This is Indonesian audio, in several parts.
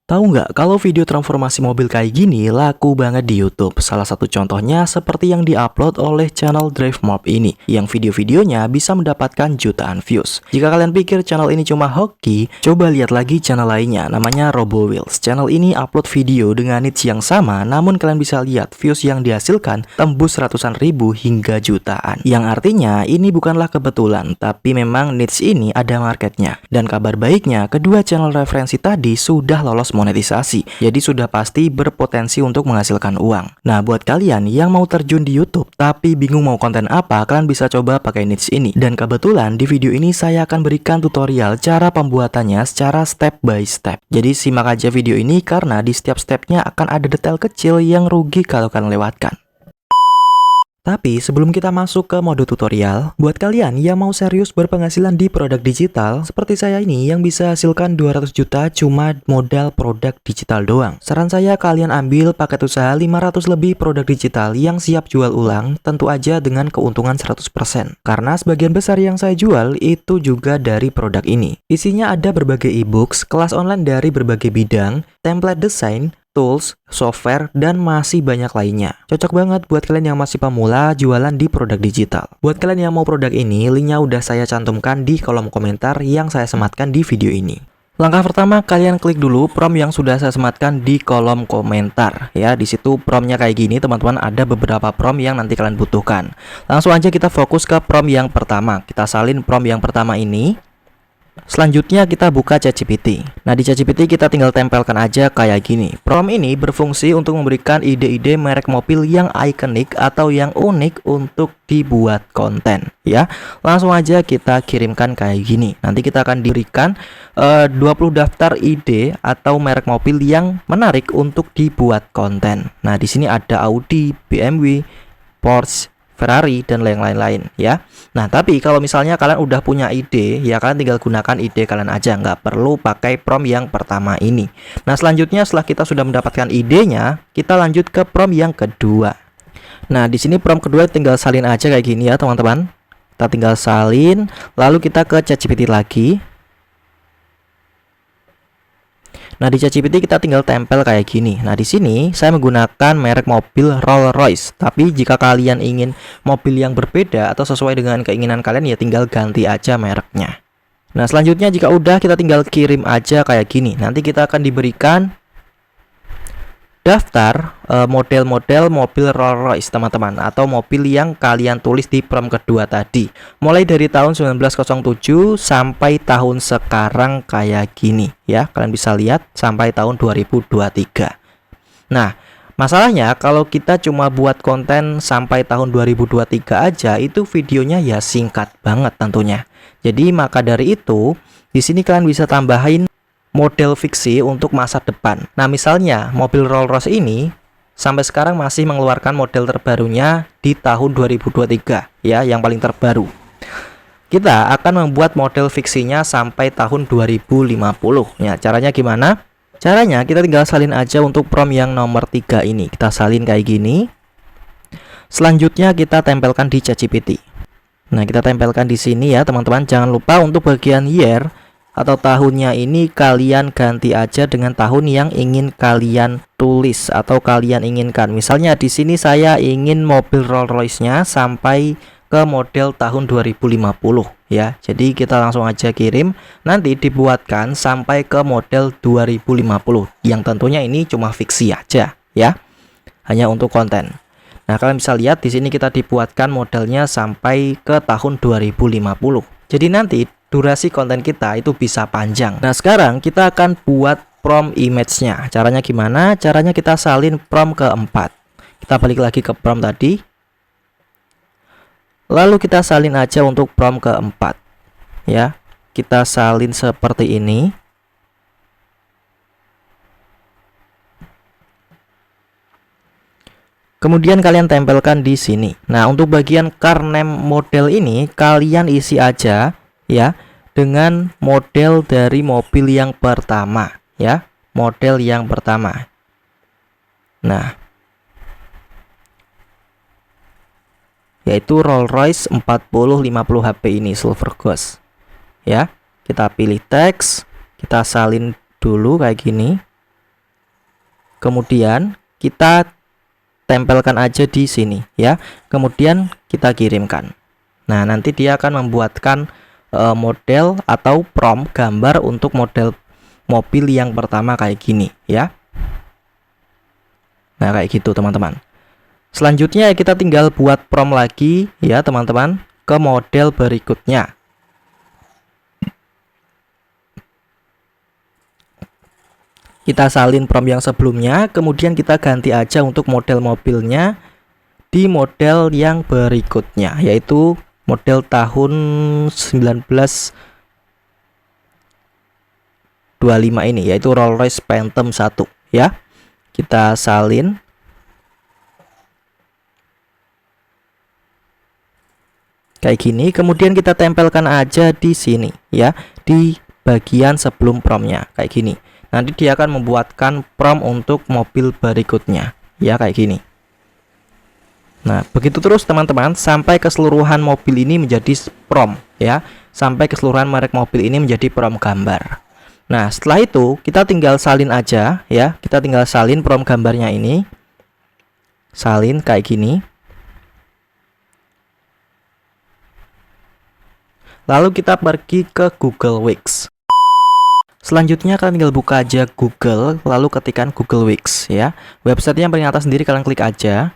Tahu nggak kalau video transformasi mobil kayak gini laku banget di YouTube? Salah satu contohnya seperti yang diupload oleh channel DriveMob ini, yang video-videonya bisa mendapatkan jutaan views. Jika kalian pikir channel ini cuma hoki, coba lihat lagi channel lainnya, namanya RoboWheels. Channel ini upload video dengan niche yang sama, namun kalian bisa lihat views yang dihasilkan tembus ratusan ribu hingga jutaan. Yang artinya ini bukanlah kebetulan, tapi memang niche ini ada marketnya. Dan kabar baiknya, kedua channel referensi tadi sudah lolos monetisasi, jadi sudah pasti berpotensi untuk menghasilkan uang. Nah, buat kalian yang mau terjun di YouTube tapi bingung mau konten apa, kalian bisa coba pakai niche ini. Dan kebetulan di video ini saya akan berikan tutorial cara pembuatannya secara step by step. Jadi simak aja video ini karena di setiap stepnya akan ada detail kecil yang rugi kalau kalian lewatkan. Tapi sebelum kita masuk ke mode tutorial, buat kalian yang mau serius berpenghasilan di produk digital, seperti saya ini yang bisa hasilkan 200 juta cuma modal produk digital doang. Saran saya kalian ambil paket usaha 500 lebih produk digital yang siap jual ulang, tentu aja dengan keuntungan 100%. Karena sebagian besar yang saya jual itu juga dari produk ini. Isinya ada berbagai e-books, kelas online dari berbagai bidang, template desain, tools, software, dan masih banyak lainnya. Cocok banget buat kalian yang masih pemula jualan di produk digital. Buat kalian yang mau produk ini, linknya udah saya cantumkan di kolom komentar yang saya sematkan di video ini. Langkah pertama, kalian klik dulu prompt yang sudah saya sematkan di kolom komentar. Ya, di situ promptnya kayak gini, teman-teman. Ada beberapa prompt yang nanti kalian butuhkan. Langsung aja kita fokus ke prompt yang pertama. Kita salin prompt yang pertama ini. Selanjutnya kita buka ChatGPT. Nah, di ChatGPT kita tinggal tempelkan aja kayak gini. Prompt ini berfungsi untuk memberikan ide-ide merek mobil yang ikonik atau yang unik untuk dibuat konten, ya. Langsung aja kita kirimkan kayak gini. Nanti kita akan diberikan 20 daftar ide atau merek mobil yang menarik untuk dibuat konten. Nah, di sini ada Audi, BMW, Porsche, Ferrari, dan yang lain-lain, ya. Nah, tapi kalau misalnya kalian udah punya ide, ya kalian tinggal gunakan ide kalian aja, nggak perlu pakai prompt yang pertama ini. Nah, selanjutnya setelah kita sudah mendapatkan idenya, kita lanjut ke prompt yang kedua. Nah, di sini prompt kedua tinggal salin aja kayak gini ya, teman-teman. Kita tinggal salin, lalu kita ke ChatGPT lagi. Nah, di ChatGPT kita tinggal tempel kayak gini. Nah, di sini saya menggunakan merek mobil Rolls-Royce. Tapi jika kalian ingin mobil yang berbeda atau sesuai dengan keinginan kalian, ya tinggal ganti aja mereknya. Nah, selanjutnya jika udah, kita tinggal kirim aja kayak gini. Nanti kita akan diberikan daftar model-model mobil Rolls-Royce, teman-teman, atau mobil yang kalian tulis di prompt kedua tadi. Mulai dari tahun 1907 sampai tahun sekarang kayak gini, ya. Kalian bisa lihat sampai tahun 2023. Nah, masalahnya kalau kita cuma buat konten sampai tahun 2023 aja, itu videonya ya singkat banget tentunya. Jadi maka dari itu, di sini kalian bisa tambahin model fiksi untuk masa depan. Nah, misalnya mobil Rolls-Royce ini sampai sekarang masih mengeluarkan model terbarunya di tahun 2023, ya, yang paling terbaru. Kita akan membuat model fiksinya sampai tahun 2050. Ya, caranya gimana? Caranya kita tinggal salin aja untuk prompt yang nomor 3 ini. Kita salin kayak gini. Selanjutnya kita tempelkan di ChatGPT. Nah, kita tempelkan di sini ya, teman-teman. Jangan lupa untuk bagian year atau tahunnya ini kalian ganti aja dengan tahun yang ingin kalian tulis atau kalian inginkan. Misalnya di sini saya ingin mobil Rolls-Royce-nya sampai ke model tahun 2050, ya. Jadi kita langsung aja kirim, nanti dibuatkan sampai ke model 2050 yang tentunya ini cuma fiksi aja, ya. Hanya untuk konten. Nah, kalian bisa lihat di sini kita dibuatkan modelnya sampai ke tahun 2050. Jadi nanti durasi konten kita itu bisa panjang. Nah, sekarang kita akan buat prompt image-nya. Caranya gimana? Caranya kita salin prompt keempat. Kita balik lagi ke prompt tadi. Lalu kita salin aja untuk prompt keempat. Ya, kita salin seperti ini. Kemudian kalian tempelkan di sini. Nah, untuk bagian car name model ini kalian isi aja, ya, dengan model dari mobil yang pertama, ya, model yang pertama. Nah, yaitu Rolls-Royce 4050 HP ini, Silver Ghost, ya. Kita pilih teks, kita salin dulu kayak gini. Kemudian kita tempelkan aja di sini ya. Kemudian kita kirimkan. Nah, nanti dia akan membuatkan model atau prompt gambar untuk model mobil yang pertama kayak gini ya. Nah, kayak gitu teman-teman. Selanjutnya kita tinggal buat prompt lagi ya teman-teman ke model berikutnya. Kita salin prompt yang sebelumnya, kemudian kita ganti aja untuk model mobilnya di model yang berikutnya, yaitu model tahun 1925 ini, yaitu Rolls-Royce Phantom 1 ya. Kita salin. Kayak gini, kemudian kita tempelkan aja di sini ya, di bagian sebelum promptnya kayak gini. Nanti dia akan membuatkan prompt untuk mobil berikutnya ya, kayak gini. Nah, begitu terus teman-teman sampai keseluruhan mobil ini menjadi prompt ya, sampai keseluruhan merek mobil ini menjadi prompt gambar. Nah, setelah itu kita tinggal salin aja ya, kita tinggal salin prompt gambarnya ini, salin kayak gini. Lalu kita pergi ke Google Wix. Selanjutnya kalian tinggal buka aja Google, lalu ketikkan Google Wix ya. Websitenya yang paling atas sendiri kalian klik aja,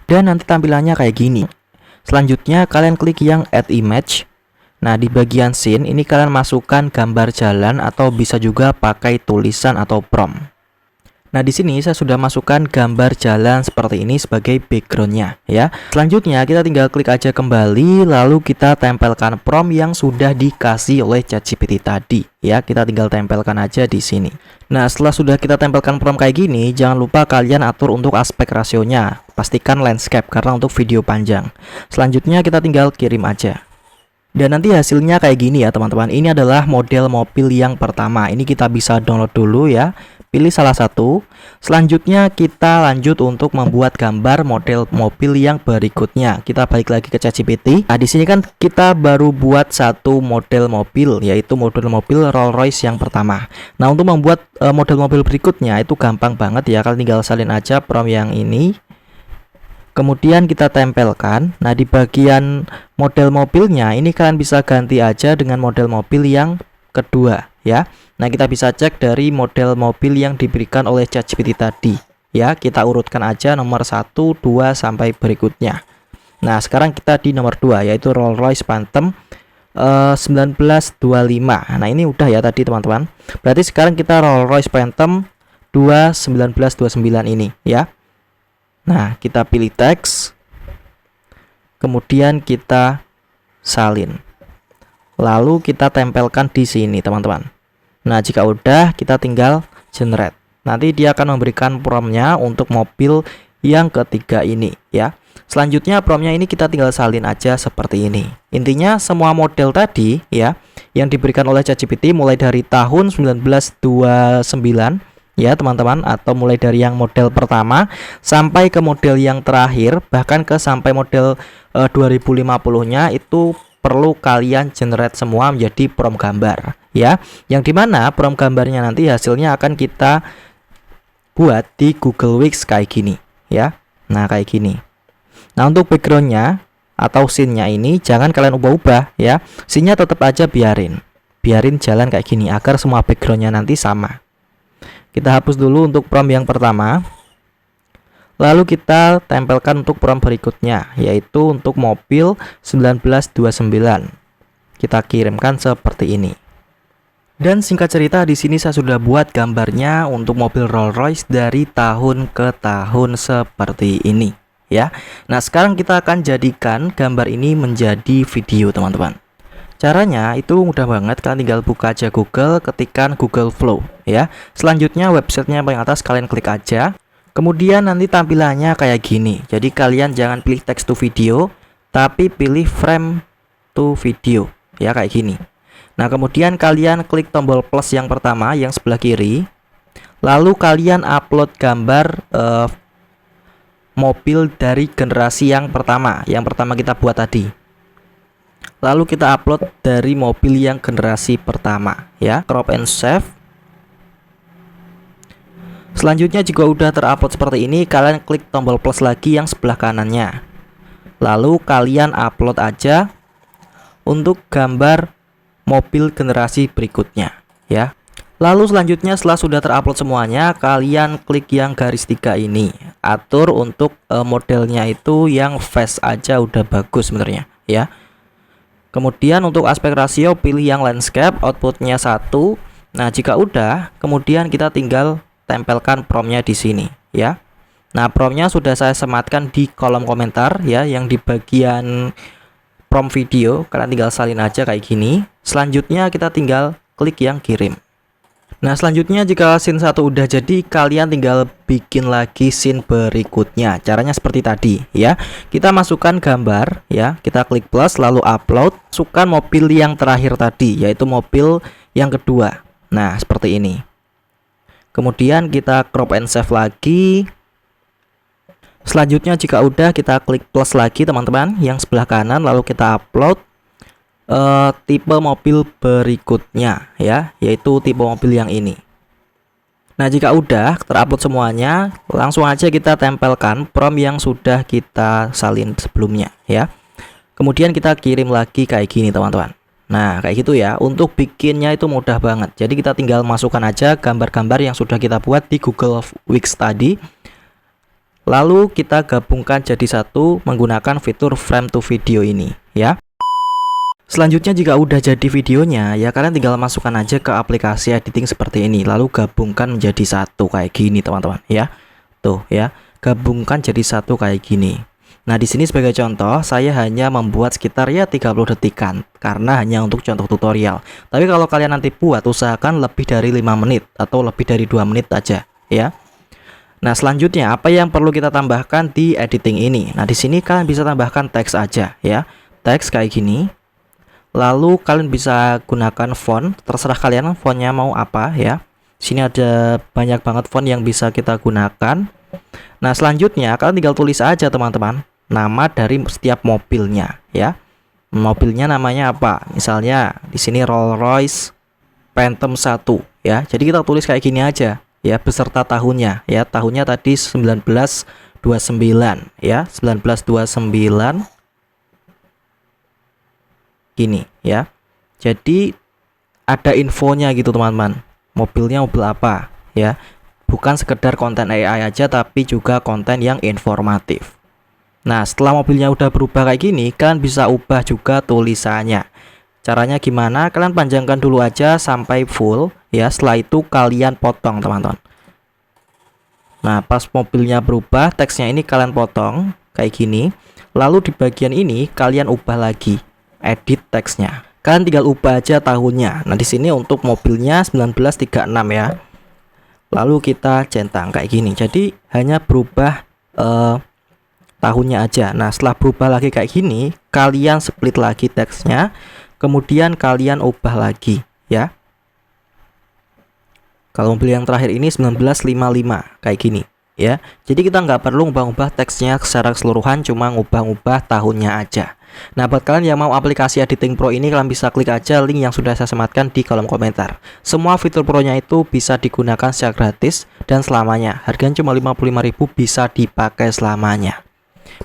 dan nanti tampilannya kayak gini. Selanjutnya kalian klik yang Add Image. Nah, di bagian scene ini kalian masukkan gambar jalan atau bisa juga pakai tulisan atau prompt. Nah, di sini saya sudah masukkan gambar jalan seperti ini sebagai backgroundnya ya. Selanjutnya kita tinggal klik aja kembali, lalu kita tempelkan prompt yang sudah dikasih oleh ChatGPT tadi ya. Kita tinggal tempelkan aja di sini. Nah, setelah sudah kita tempelkan prompt kayak gini, jangan lupa kalian atur untuk aspek rasionya. Pastikan landscape karena untuk video panjang. Selanjutnya kita tinggal kirim aja. Dan nanti hasilnya kayak gini ya teman-teman. Ini adalah model mobil yang pertama. Ini kita bisa download dulu ya. Pilih salah satu. Selanjutnya kita lanjut untuk membuat gambar model mobil yang berikutnya. Kita balik lagi ke ChatGPT. Nah, di sini kan kita baru buat satu model mobil, yaitu model mobil Rolls-Royce yang pertama. Nah, untuk membuat model mobil berikutnya itu gampang banget ya. Kalian tinggal salin aja prompt yang ini. Kemudian kita tempelkan. Nah, di bagian model mobilnya ini kalian bisa ganti aja dengan model mobil yang kedua ya. Nah, kita bisa cek dari model mobil yang diberikan oleh ChatGPT tadi ya. Kita urutkan aja nomor 1, 2 sampai berikutnya. Nah, sekarang kita di nomor 2 yaitu Rolls-Royce Phantom 1925. Nah, ini udah ya tadi teman-teman. Berarti sekarang kita Rolls-Royce Phantom 1929 ini ya. Nah, kita pilih teks, kemudian kita salin, lalu kita tempelkan di sini teman-teman. Nah, jika udah kita tinggal generate. Nanti dia akan memberikan promptnya untuk mobil yang ketiga ini ya. Selanjutnya promptnya ini kita tinggal salin aja seperti ini. Intinya semua model tadi ya yang diberikan oleh ChatGPT mulai dari tahun 1929 ya teman-teman, atau mulai dari yang model pertama sampai ke model yang terakhir, bahkan ke sampai model 2050-nya itu perlu kalian generate semua menjadi prompt gambar ya, yang dimana prompt gambarnya nanti hasilnya akan kita buat di Google Wix kayak gini ya. Nah, kayak gini. Nah, untuk backgroundnya atau scene-nya ini jangan kalian ubah-ubah ya, scene-nya tetap aja biarin jalan kayak gini agar semua backgroundnya nanti sama. Kita hapus dulu untuk prompt yang pertama. Lalu kita tempelkan untuk prompt berikutnya, yaitu untuk mobil 1929. Kita kirimkan seperti ini. Dan singkat cerita di sini saya sudah buat gambarnya untuk mobil Rolls-Royce dari tahun ke tahun seperti ini ya. Nah, sekarang kita akan jadikan gambar ini menjadi video teman-teman. Caranya itu mudah banget, kalian tinggal buka aja Google, ketikkan Google Flow ya. Selanjutnya websitenya paling atas kalian klik aja. Kemudian nanti tampilannya kayak gini. Jadi kalian jangan pilih text to video, tapi pilih frame to video ya, kayak gini. Nah, kemudian kalian klik tombol plus yang pertama yang sebelah kiri. Lalu kalian upload gambar mobil dari generasi yang pertama kita buat tadi. Lalu kita upload dari mobil yang generasi pertama ya, crop and save. Selanjutnya jika udah terupload seperti ini, kalian klik tombol plus lagi yang sebelah kanannya. Lalu kalian upload aja untuk gambar mobil generasi berikutnya ya. Lalu selanjutnya setelah sudah terupload semuanya, kalian klik yang garis 3 ini. Atur untuk modelnya itu yang fast aja udah bagus sebenarnya ya. Kemudian untuk aspek rasio pilih yang landscape, outputnya 1. Nah, jika udah, kemudian kita tinggal tempelkan promnya di sini ya. Nah, promnya sudah saya sematkan di kolom komentar ya, yang di bagian prom video. Kalian tinggal salin aja kayak gini. Selanjutnya kita tinggal klik yang kirim. Nah, selanjutnya jika scene 1 udah jadi, kalian tinggal bikin lagi scene berikutnya. Caranya seperti tadi ya. Kita masukkan gambar ya, kita klik plus lalu upload, masukkan mobil yang terakhir tadi, yaitu mobil yang kedua. Nah, seperti ini. Kemudian kita crop and save lagi. Selanjutnya jika udah, kita klik plus lagi teman-teman yang sebelah kanan, lalu kita upload tipe mobil berikutnya ya, yaitu tipe mobil yang ini. Nah, jika udah terupload semuanya, langsung aja kita tempelkan prom yang sudah kita salin sebelumnya ya. Kemudian kita kirim lagi kayak gini teman-teman. Nah, kayak gitu ya. Untuk bikinnya itu mudah banget. Jadi kita tinggal masukkan aja gambar-gambar yang sudah kita buat di Google Wix tadi. Lalu kita gabungkan jadi satu menggunakan fitur frame to video ini ya. Selanjutnya jika udah jadi videonya ya, kalian tinggal masukkan aja ke aplikasi editing seperti ini, lalu gabungkan menjadi satu kayak gini teman-teman ya. Tuh ya, gabungkan jadi satu kayak gini. Nah, di sini sebagai contoh saya hanya membuat sekitar ya 30 detikan karena hanya untuk contoh tutorial. Tapi kalau kalian nanti buat, usahakan lebih dari 5 menit atau lebih dari 2 menit aja ya. Nah, selanjutnya apa yang perlu kita tambahkan di editing ini? Nah, di sini kalian bisa tambahkan teks aja ya. Teks kayak gini. Lalu kalian bisa gunakan font, terserah kalian fontnya mau apa ya. Sini ada banyak banget font yang bisa kita gunakan. Nah, selanjutnya kalian tinggal tulis aja teman-teman nama dari setiap mobilnya ya. Mobilnya namanya apa? Misalnya di sini Rolls Royce Phantom 1 ya. Jadi kita tulis kayak gini aja ya, beserta tahunnya ya. Tahunnya tadi 1929 ya, 1929 gini ya. Jadi ada infonya gitu teman-teman, mobilnya mobil apa ya, bukan sekedar konten AI aja tapi juga konten yang informatif. Nah, setelah mobilnya udah berubah kayak gini, kalian bisa ubah juga tulisannya. Caranya gimana? Kalian panjangkan dulu aja sampai full ya, setelah itu kalian potong teman-teman. Nah, pas mobilnya berubah, teksnya ini kalian potong kayak gini. Lalu di bagian ini kalian ubah lagi, edit teksnya. Kalian tinggal ubah aja tahunnya. Nah, di sini untuk mobilnya 1936 ya. Lalu kita centang kayak gini. Jadi hanya berubah tahunnya aja. Nah, setelah berubah lagi kayak gini, kalian split lagi teksnya. Kemudian kalian ubah lagi ya. Kalau mobil yang terakhir ini 1955 kayak gini ya. Jadi kita nggak perlu ngubah-ubah teksnya secara keseluruhan, cuma ngubah-ubah tahunnya aja. Nah, buat kalian yang mau aplikasi editing pro ini, kalian bisa klik aja link yang sudah saya sematkan di kolom komentar. Semua fitur pro nya itu bisa digunakan secara gratis dan selamanya. Harganya cuma 55.000, bisa dipakai selamanya.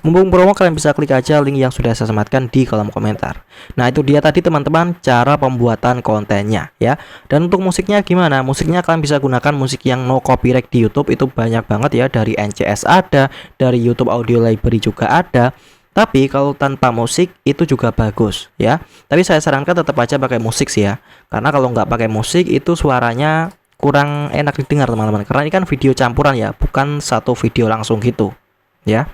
Mumpung promo, kalian bisa klik aja link yang sudah saya sematkan di kolom komentar. Nah, itu dia tadi teman-teman cara pembuatan kontennya ya. Dan untuk musiknya gimana? Musiknya kalian bisa gunakan musik yang no copyright di YouTube, itu banyak banget ya, dari NCS ada, dari YouTube Audio Library juga ada. Tapi kalau tanpa musik itu juga bagus ya. Tapi saya sarankan tetap aja pakai musik sih ya. Karena kalau nggak pakai musik itu suaranya kurang enak didengar teman-teman. Karena ini kan video campuran ya, bukan satu video langsung gitu ya.